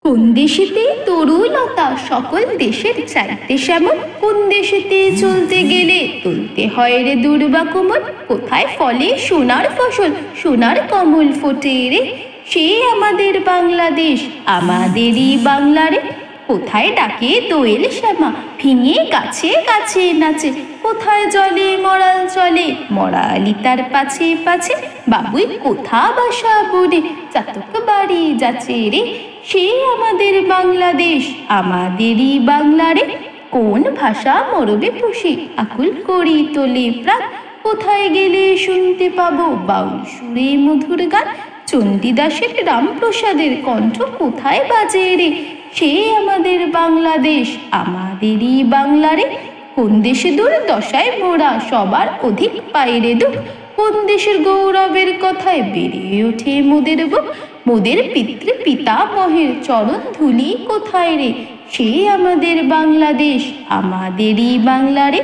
কোন দেশেতে তরুলতা সকল দেশের চাইতে শ্যামল, কোন দেশেতে চলতে গেলে তুলতে হয় রে দুর্বা কোমল। কোথায় ফলে সোনার ফসল, সোনার কমল ফোটে রে, সে আমাদের বাংলাদেশ, আমাদেরই বাংলা রে। কোথায় ডাকে দোয়েল শ্যামা, ভিঙে গাছে গাছে নাচে, কোথায় জলে মরাল চলে, মরালি তার পাছে পাছে। বাবুই কোথা বাসা বনে, চাতক বাড়ি যাচ্ছে রে, সে আমাদের বাংলাদেশ, আমাদেরই বাংলা রে। কোন ভাষা মরবে পুষে, আকুল করি তোলে প্রাণ, কোথায় গেলে শুনতে পাবো বাউল সুরে মধুর গান। চণ্ডীদাসের রামপ্রসাদের কণ্ঠ কোথায় বাজে রে, সে আমাদের বাংলাদেশ, আমাদেরই বাংলা রে। কোন দেশে দুর্দশায় মোরা সবার অধিক পাই রে দুঃখ, কোন দেশের গৌরবের কথায় বেড়ে ওঠে মোদের বুক। মোদের পিতৃ পিতামহের চরণ ধুলি কোথায় রে, সে আমাদের বাংলাদেশ, আমাদেরই বাংলা রে।